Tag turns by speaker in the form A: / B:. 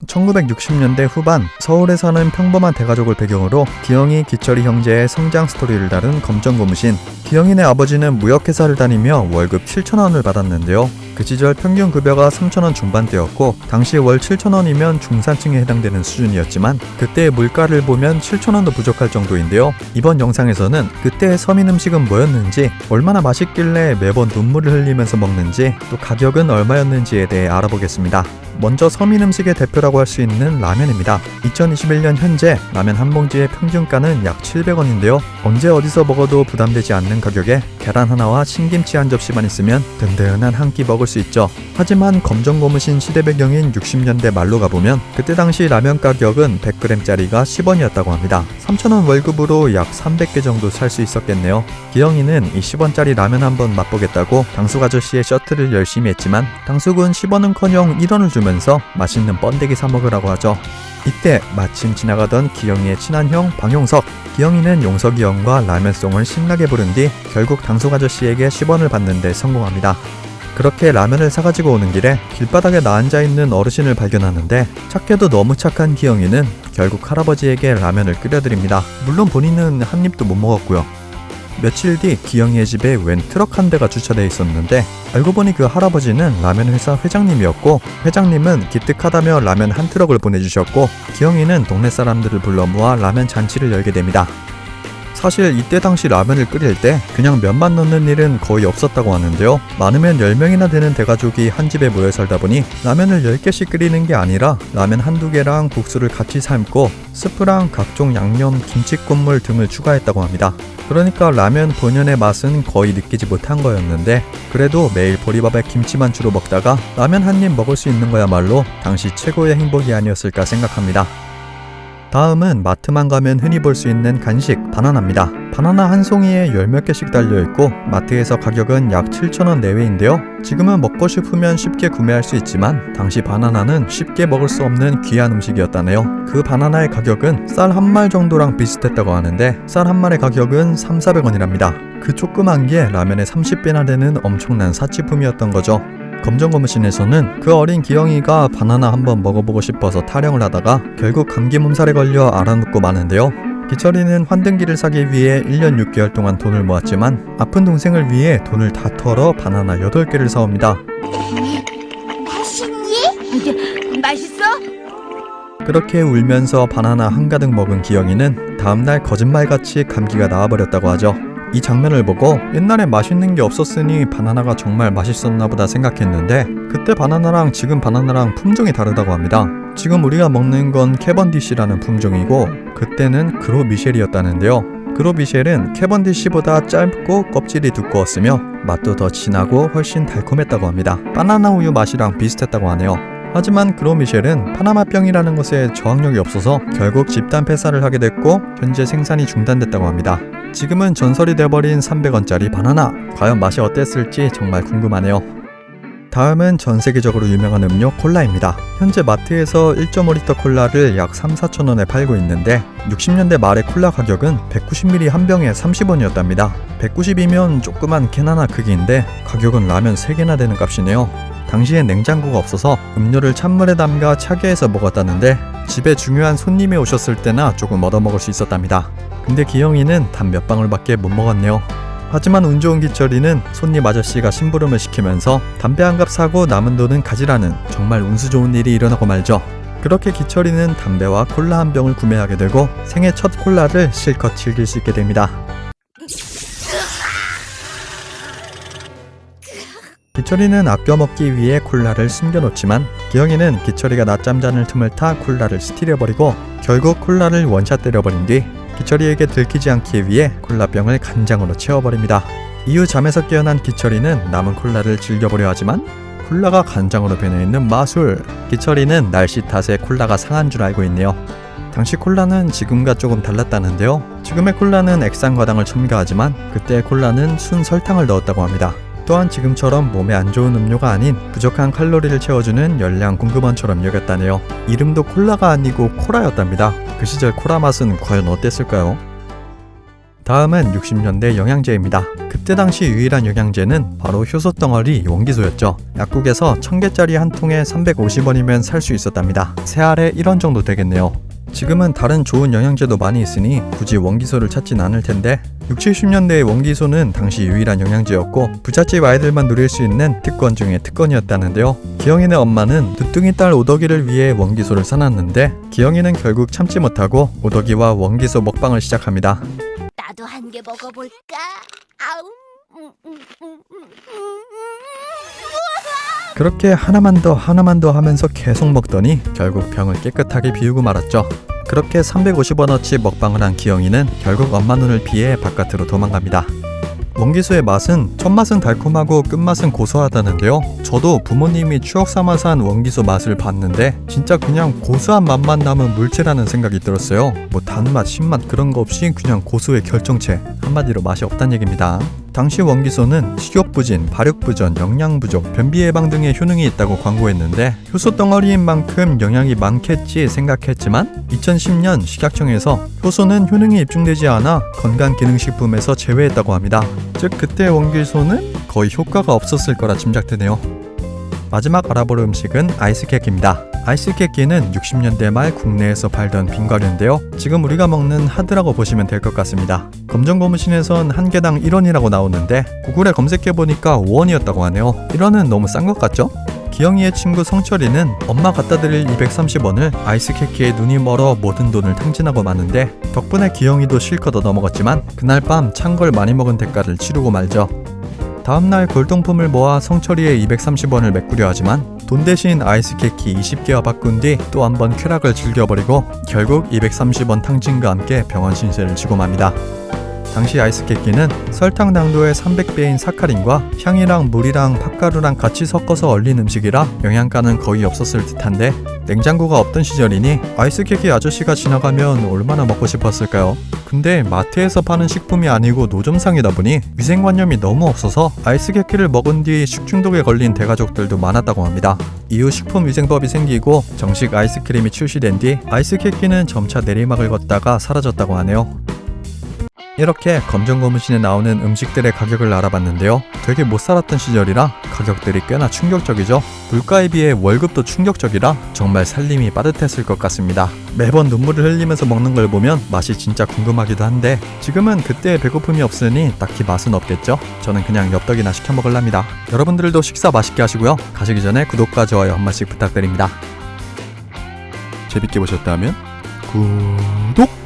A: 1960년대 후반 서울에 사는 평범한 대가족을 배경으로 기영이, 기철이 형제의 성장 스토리를 다룬 검정고무신. 기영이네 아버지는 무역회사를 다니며 월급 7,000원을 받았는데요. 그 시절 평균 급여가 3,000원 중반대였고 당시 월 7,000원이면 중산층에 해당되는 수준이었지만 그때의 물가를 보면 7,000원도 부족할 정도인데요. 이번 영상에서는 그때의 서민 음식은 뭐였는지, 얼마나 맛있길래 매번 눈물을 흘리면서 먹는지, 또 가격은 얼마였는지에 대해 알아보겠습니다. 먼저 서민 음식의 대표라고 할 수 있는 라면입니다. 2021년 현재 라면 한 봉지의 평균가는 약 700원인데요. 언제 어디서 먹어도 부담되지 않는 가격에 계란 하나와 신김치 한 접시만 있으면 든든한 한 끼 먹을 수 있죠. 하지만 검정고무신 시대 배경인 60년대 말로 가보면 그때 당시 라면 가격은 100g짜리가 10원이었다고 합니다. 3,000원 월급으로 약 300개 정도 살 수 있었겠네요. 기영이는 이 10원짜리 라면 한번 맛보겠다고 당숙 아저씨의 셔틀을 열심히 했지만 당숙은 10원은커녕 1원을 주면서 맛있는 번데기 사 먹으라고 하죠. 이때 마침 지나가던 기영이의 친한 형 방용석. 기영이는 용석이 형과 라면송을 신나게 부른 뒤 결국 당숙 아저씨에게 10원을 받는데 성공합니다. 그렇게 라면을 사가지고 오는 길에 길바닥에 나앉아있는 어르신을 발견하는데 착해도 너무 착한 기영이는 결국 할아버지에게 라면을 끓여드립니다. 물론 본인은 한 입도 못 먹었고요. 며칠 뒤 기영이의 집에 웬 트럭 한 대가 주차되어 있었는데 알고 보니 그 할아버지는 라면 회사 회장님이었고, 회장님은 기특하다며 라면 한 트럭을 보내주셨고 기영이는 동네 사람들을 불러 모아 라면 잔치를 열게 됩니다. 사실 이때 당시 라면을 끓일 때 그냥 면만 넣는 일은 거의 없었다고 하는데요. 많으면 10명이나 되는 대가족이 한 집에 모여 살다 보니 라면을 10개씩 끓이는 게 아니라 라면 한두 개랑 국수를 같이 삶고 스프랑 각종 양념, 김치국물 등을 추가했다고 합니다. 그러니까 라면 본연의 맛은 거의 느끼지 못한 거였는데 그래도 매일 보리밥에 김치만 주로 먹다가 라면 한 입 먹을 수 있는 거야말로 당시 최고의 행복이 아니었을까 생각합니다. 다음은 마트만 가면 흔히 볼 수 있는 간식 바나나입니다. 바나나 한 송이에 10몇 개씩 달려있고 마트에서 가격은 약 7,000원 내외인데요. 지금은 먹고 싶으면 쉽게 구매할 수 있지만 당시 바나나는 쉽게 먹을 수 없는 귀한 음식이었다네요. 그 바나나의 가격은 쌀 한 말 정도랑 비슷했다고 하는데 쌀 한 말의 가격은 300~400원이랍니다. 그 조그만 게 라면의 30배나 되는 엄청난 사치품이었던 거죠. 검정고무신에서는 그 어린 기영이가 바나나 한번 먹어보고 싶어서 타령을 하다가 결국 감기 몸살에 걸려 알아눕고 마는데요. 기철이는 환등기를 사기 위해 1년 6개월 동안 돈을 모았지만 아픈 동생을 위해 돈을 다 털어 바나나 8개를 사옵니다.
B: 맛있니? 맛있어?
A: 그렇게 울면서 바나나 한가득 먹은 기영이는 다음날 거짓말같이 감기가 나와버렸다고 하죠. 이 장면을 보고 옛날에 맛있는 게 없었으니 바나나가 정말 맛있었나 보다 생각했는데 그때 바나나랑 지금 바나나랑 품종이 다르다고 합니다. 지금 우리가 먹는 건 캐번디시라는 품종이고 그때는 그로미셸이었다는데요. 그로미셸은 캐번디시보다 짧고 껍질이 두꺼웠으며 맛도 더 진하고 훨씬 달콤했다고 합니다. 바나나 우유 맛이랑 비슷했다고 하네요. 하지만 그로미셸은 파나마병이라는 것에 저항력이 없어서 결국 집단 폐사를 하게 됐고 현재 생산이 중단됐다고 합니다. 지금은 전설이 돼버린 300원짜리 바나나, 과연 맛이 어땠을지 정말 궁금하네요. 다음은 전 세계적으로 유명한 음료 콜라입니다. 현재 마트에서 1.5리터 콜라를 약 3~4천원에 팔고 있는데 60년대 말의 콜라 가격은 190ml 한 병에 30원이었답니다. 190이면 조그만 캔 하나 크기인데 가격은 라면 3개나 되는 값이네요. 당시엔 냉장고가 없어서 음료를 찬물에 담가 차게 해서 먹었다는데 집에 중요한 손님이 오셨을 때나 조금 얻어먹을 수 있었답니다. 근데 기영이는 단 몇 방울밖에 못 먹었네요. 하지만 운 좋은 기철이는 손님 아저씨가 심부름을 시키면서 담배 한 갑 사고 남은 돈은 가지라는 정말 운수 좋은 일이 일어나고 말죠. 그렇게 기철이는 담배와 콜라 한 병을 구매하게 되고 생애 첫 콜라를 실컷 즐길 수 있게 됩니다. 기철이는 아껴 먹기 위해 콜라를 숨겨놓지만 기영이는 기철이가 낮잠 자는 틈을 타 콜라를 스틸해버리고 결국 콜라를 원샷 때려버린 뒤 기철이에게 들키지 않기 위해 콜라병을 간장으로 채워버립니다. 이후 잠에서 깨어난 기철이는 남은 콜라를 즐겨보려 하지만 콜라가 간장으로 변해있는 마술. 기철이는 날씨 탓에 콜라가 상한 줄 알고 있네요. 당시 콜라는 지금과 조금 달랐다는데요. 지금의 콜라는 액상과당을 첨가하지만 그때의 콜라는 순 설탕을 넣었다고 합니다. 또한 지금처럼 몸에 안 좋은 음료가 아닌 부족한 칼로리를 채워주는 열량 공급원처럼 여겼다네요. 이름도 콜라가 아니고 코라였답니다. 그 시절 코라 맛은 과연 어땠을까요? 다음은 60년대 영양제입니다. 그때 당시 유일한 영양제는 바로 효소덩어리 원기소였죠. 약국에서 1000개짜리 한 통에 350원이면 살 수 있었답니다. 세 알에 1원 정도 되겠네요. 지금은 다른 좋은 영양제도 많이 있으니 굳이 원기소를 찾진 않을 텐데 60, 70년대의 원기소는 당시 유일한 영양제였고 부잣집 아이들만 누릴 수 있는 특권 중에 특권이었다는데요. 기영이네 엄마는 늦둥이 딸 오덕이를 위해 원기소를 사놨는데 기영이는 결국 참지 못하고 오덕이와 원기소 먹방을 시작합니다.
B: 나도 한 개 먹어볼까? 아우.
A: 그렇게 하나만 더 하면서 계속 먹더니 결국 병을 깨끗하게 비우고 말았죠. 그렇게 350원어치 먹방을 한 기영이는 결국 엄마 눈을 피해 바깥으로 도망갑니다. 원기소의 맛은 첫맛은 달콤하고 끝맛은 고소하다는데요. 저도 부모님이 추억 삼아서 한 원기소 맛을 봤는데 진짜 그냥 고소한 맛만 남은 물체라는 생각이 들었어요. 뭐 단맛, 신맛 그런 거 없이 그냥 고소의 결정체. 한마디로 맛이 없단 얘기입니다. 당시 원기소는 식욕부진, 발육부전, 영양부족, 변비 예방 등의 효능이 있다고 광고했는데 효소 덩어리인 만큼 영양이 많겠지 생각했지만 2010년 식약청에서 효소는 효능이 입증되지 않아 건강기능식품에서 제외했다고 합니다. 즉 그때 원기소는 거의 효과가 없었을 거라 짐작되네요. 마지막 알아볼 음식은 아이스케이크입니다. 아이스케이크는 60년대 말 국내에서 팔던 빙과류인데요. 지금 우리가 먹는 하드라고 보시면 될 것 같습니다. 검정고무신에선 한 개당 1원이라고 나오는데 구글에 검색해보니까 5원이었다고 하네요. 1원은 너무 싼 것 같죠? 기영이의 친구 성철이는 엄마 갖다 드릴 230원을 아이스케이크에 눈이 멀어 모든 돈을 탕진하고 마는데 덕분에 기영이도 실컷 얻어먹었지만 그날 밤 찬 걸 많이 먹은 대가를 치르고 말죠. 다음날 골동품을 모아 성철이의 230원을 메꾸려 하지만 돈 대신 아이스케이크 20개와 바꾼 뒤 또 한 번 쾌락을 즐겨버리고 결국 230원 탕진과 함께 병원 신세를 지고 맙니다. 당시 아이스케이크는 설탕 당도의 300배인 사카린과 향이랑 물이랑 팥가루랑 같이 섞어서 얼린 음식이라 영양가는 거의 없었을 듯한데 냉장고가 없던 시절이니 아이스케이크 아저씨가 지나가면 얼마나 먹고 싶었을까요? 근데 마트에서 파는 식품이 아니고 노점상이다 보니 위생관념이 너무 없어서 아이스케이크를 먹은 뒤 식중독에 걸린 대가족들도 많았다고 합니다. 이후 식품위생법이 생기고 정식 아이스크림이 출시된 뒤 아이스케이크는 점차 내리막을 걷다가 사라졌다고 하네요. 이렇게 검정고무신에 나오는 음식들의 가격을 알아봤는데요. 되게 못 살았던 시절이라 가격들이 꽤나 충격적이죠. 물가에 비해 월급도 충격적이라 정말 살림이 빠듯했을 것 같습니다. 매번 눈물을 흘리면서 먹는 걸 보면 맛이 진짜 궁금하기도 한데 지금은 그때의 배고픔이 없으니 딱히 맛은 없겠죠? 저는 그냥 엽떡이나 시켜 먹을랍니다. 여러분들도 식사 맛있게 하시고요. 가시기 전에 구독과 좋아요 한 번씩 부탁드립니다. 재밌게 보셨다면 구독!